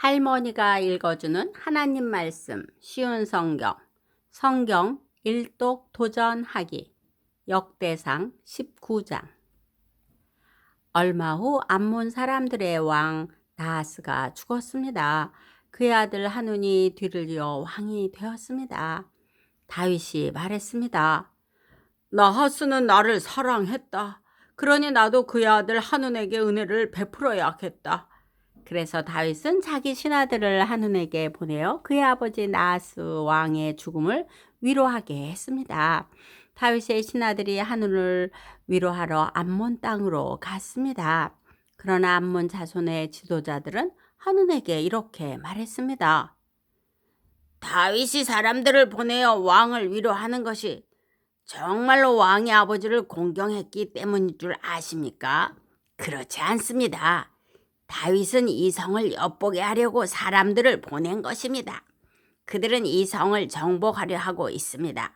할머니가 읽어주는 하나님 말씀 쉬운 성경 일독 도전하기 역대상 19장. 얼마 후 암몬 사람들의 왕 나하스가 죽었습니다. 그의 아들 하눈이 뒤를 이어 왕이 되었습니다. 다윗이 말했습니다. 나하스는 나를 사랑했다. 그러니 나도 그의 아들 하눈에게 은혜를 베풀어야겠다. 그래서 다윗은 자기 신하들을 하눈에게 보내어 그의 아버지 나하스 왕의 죽음을 위로하게 했습니다. 다윗의 신하들이 하눈을 위로하러 암몬 땅으로 갔습니다. 그러나 암몬 자손의 지도자들은 하눈에게 이렇게 말했습니다. 다윗이 사람들을 보내어 왕을 위로하는 것이 정말로 왕의 아버지를 공경했기 때문인 줄 아십니까? 그렇지 않습니다. 다윗은 이 성을 엿보게 하려고 사람들을 보낸 것입니다. 그들은 이 성을 정복하려 하고 있습니다.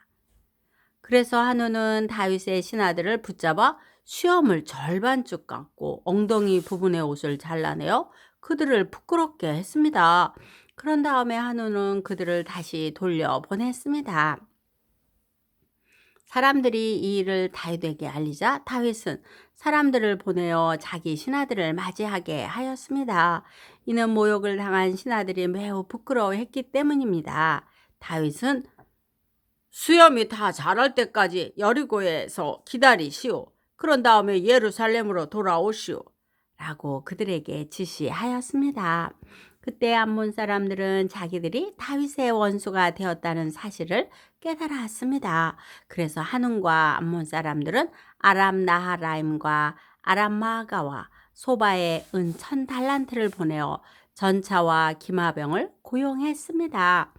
그래서 하눈은 다윗의 신하들을 붙잡아 수염을 절반쯤 깎고 엉덩이 부분의 옷을 잘라내어 그들을 부끄럽게 했습니다. 그런 다음에 하눈은 그들을 다시 돌려보냈습니다. 사람들이 이 일을 다윗에게 알리자 다윗은 사람들을 보내어 자기 신하들을 맞이하게 하였습니다. 이는 모욕을 당한 신하들이 매우 부끄러워했기 때문입니다. 다윗은 수염이 다 자랄 때까지 여리고에서 기다리시오. 그런 다음에 예루살렘으로 돌아오시오. 라고 그들에게 지시하였습니다. 그때 암몬 사람들은 자기들이 다윗의 원수가 되었다는 사실을 깨달았습니다. 그래서 하눈과 암몬 사람들은 아람 나하라임과 아람 마아가와 소바에 은 1000달란트를 보내어 전차와 기마병을 고용했습니다.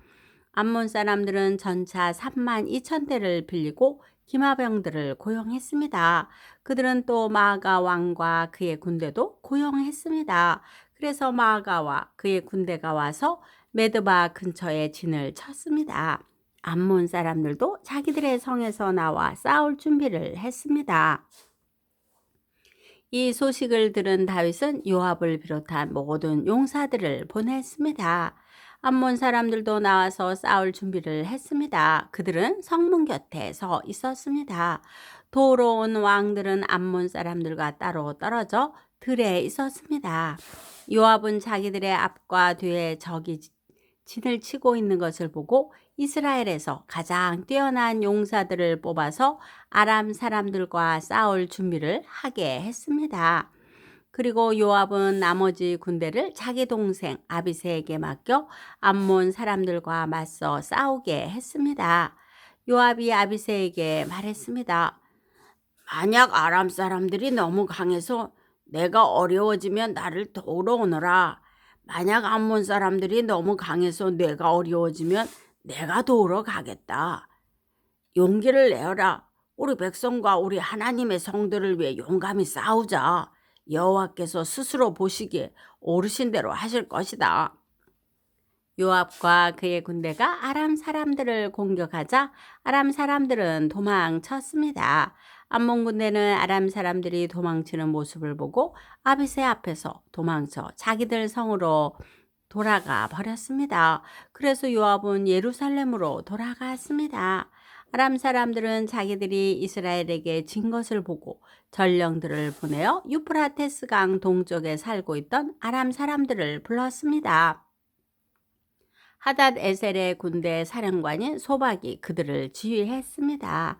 암몬 사람들은 전차 32,000대를 빌리고 기마병들을 고용했습니다. 그들은 또 마아가 왕과 그의 군대도 고용했습니다. 그래서 마아가와 그의 군대가 와서 메드바 근처에 진을 쳤습니다. 암몬 사람들도 자기들의 성에서 나와 싸울 준비를 했습니다. 이 소식을 들은 다윗은 요압을 비롯한 모든 용사들을 보냈습니다. 암몬 사람들도 나와서 싸울 준비를 했습니다. 그들은 성문 곁에 서 있었습니다. 도로 온 왕들은 암몬 사람들과 따로 떨어져 들에 있었습니다. 요압은 자기들의 앞과 뒤에 적이 진을 치고 있는 것을 보고 이스라엘에서 가장 뛰어난 용사들을 뽑아서 아람 사람들과 싸울 준비를 하게 했습니다. 그리고 요압은 나머지 군대를 자기 동생 아비새에게 맡겨 암몬 사람들과 맞서 싸우게 했습니다. 요압이 아비새에게 말했습니다. 만약 아람 사람들이 너무 강해서 내가 어려워지면 나를 도우러 오너라. 만약 암몬 사람들이 너무 강해서 내가 어려워지면 내가 도우러 가겠다. 용기를 내어라. 우리 백성과 우리 하나님의 성들을 위해 용감히 싸우자. 여호와께서 스스로 보시기에 오르신 대로 하실 것이다. 요압과 그의 군대가 아람 사람들을 공격하자 아람 사람들은 도망쳤습니다. 암몬 군대는 아람 사람들이 도망치는 모습을 보고 아비새 앞에서 도망쳐 자기들 성으로 돌아가 버렸습니다. 그래서 요압은 예루살렘으로 돌아갔습니다. 아람 사람들은 자기들이 이스라엘에게 진 것을 보고 전령들을 보내어 유프라테스 강 동쪽에 살고 있던 아람 사람들을 불렀습니다. 하닷 에셀의 군대 사령관인 소박이 그들을 지휘했습니다.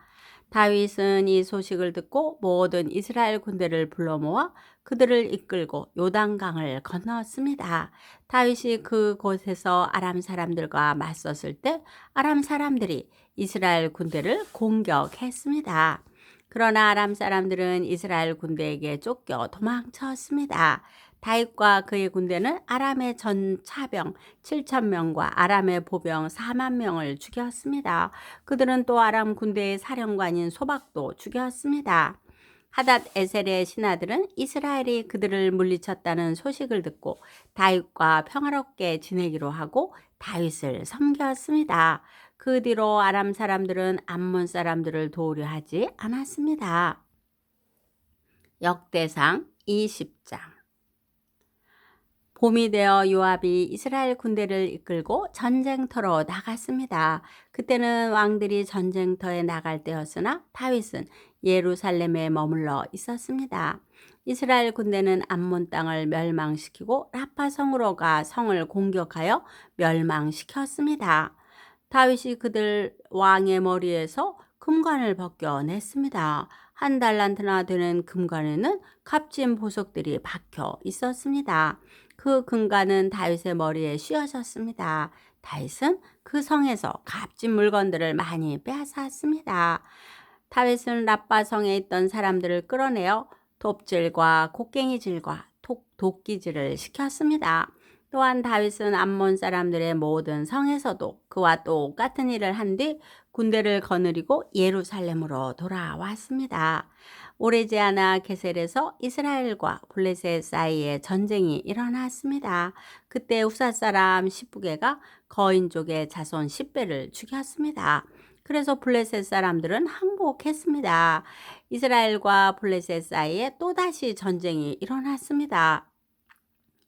다윗은 이 소식을 듣고 모든 이스라엘 군대를 불러 모아 그들을 이끌고 요단강을 건넜습니다. 다윗이 그곳에서 아람 사람들과 맞섰을 때 아람 사람들이 이스라엘 군대를 공격했습니다. 그러나 아람 사람들은 이스라엘 군대에게 쫓겨 도망쳤습니다. 다윗과 그의 군대는 아람의 전차병 7,000명과 아람의 보병 40,000명을 죽였습니다. 그들은 또 아람 군대의 사령관인 소박도 죽였습니다. 하닷 에셀의 신하들은 이스라엘이 그들을 물리쳤다는 소식을 듣고 다윗과 평화롭게 지내기로 하고 다윗을 섬겼습니다. 그 뒤로 아람 사람들은 암몬 사람들을 도우려 하지 않았습니다. 역대상 20장. 봄이 되어 요압이 이스라엘 군대를 이끌고 전쟁터로 나갔습니다. 그때는 왕들이 전쟁터에 나갈 때였으나 다윗은 예루살렘에 머물러 있었습니다. 이스라엘 군대는 암몬 땅을 멸망시키고 라파 성으로 가 성을 공격하여 멸망시켰습니다. 다윗이 그들 왕의 머리에서 금관을 벗겨냈습니다. 한 달란트나 되는 금관에는 값진 보석들이 박혀 있었습니다. 그 금관은 다윗의 머리에 씌워졌습니다. 다윗은 그 성에서 값진 물건들을 많이 빼앗았습니다. 다윗은 라빠 성에 있던 사람들을 끌어내어 돕질과 곡괭이질과 도끼질을 시켰습니다. 또한 다윗은 암몬 사람들의 모든 성에서도 그와 똑같은 일을 한 뒤 군대를 거느리고 예루살렘으로 돌아왔습니다. 오래지 않아 게셀에서 이스라엘과 블레셋 사이에 전쟁이 일어났습니다. 그때 우사 사람 시브게가 거인족의 자손 10배를 죽였습니다. 그래서 블레셋 사람들은 항복했습니다. 이스라엘과 블레셋 사이에 또다시 전쟁이 일어났습니다.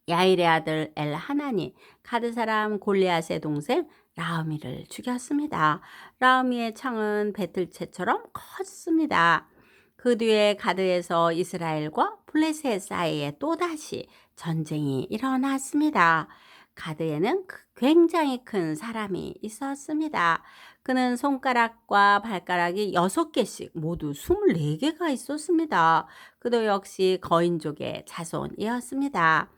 야일의 아들 엘하나니 가드 사람 골리앗의 동생 라우미를 죽였습니다. 라우미의 창은 배틀채처럼 컸습니다. 그 뒤에 가드에서 이스라엘과 블레셋 사이에 또다시 전쟁이 일어났습니다. 가드에는 굉장히 큰 사람이 있었습니다. 그는 손가락과 발가락이 6개씩 모두 24개가 있었습니다. 그도 역시 거인족의 자손이었습니다.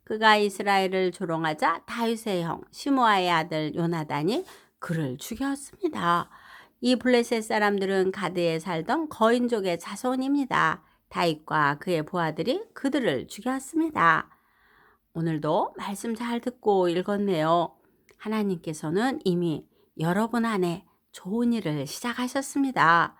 그가 이스라엘을 조롱하자 다윗의 형 시므아의 아들 요나단이 그를 죽였습니다. 이 블레셋 사람들은 가드에 살던 거인족의 자손입니다. 다윗과 그의 부하들이 그들을 죽였습니다. 오늘도 말씀 잘 듣고 읽었네요. 하나님께서는 이미 여러분 안에 좋은 일을 시작하셨습니다.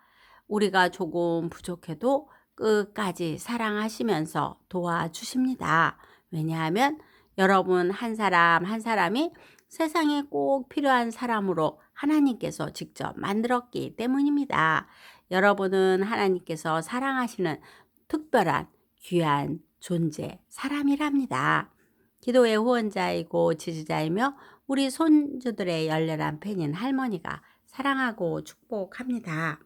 우리가 조금 부족해도 끝까지 사랑하시면서 도와주십니다. 왜냐하면 여러분 한 사람 한 사람이 세상에 꼭 필요한 사람으로 하나님께서 직접 만들었기 때문입니다. 여러분은 하나님께서 사랑하시는 특별한 귀한 존재, 사람이랍니다. 기도의 후원자이고 지지자이며 우리 손주들의 열렬한 팬인 할머니가 사랑하고 축복합니다.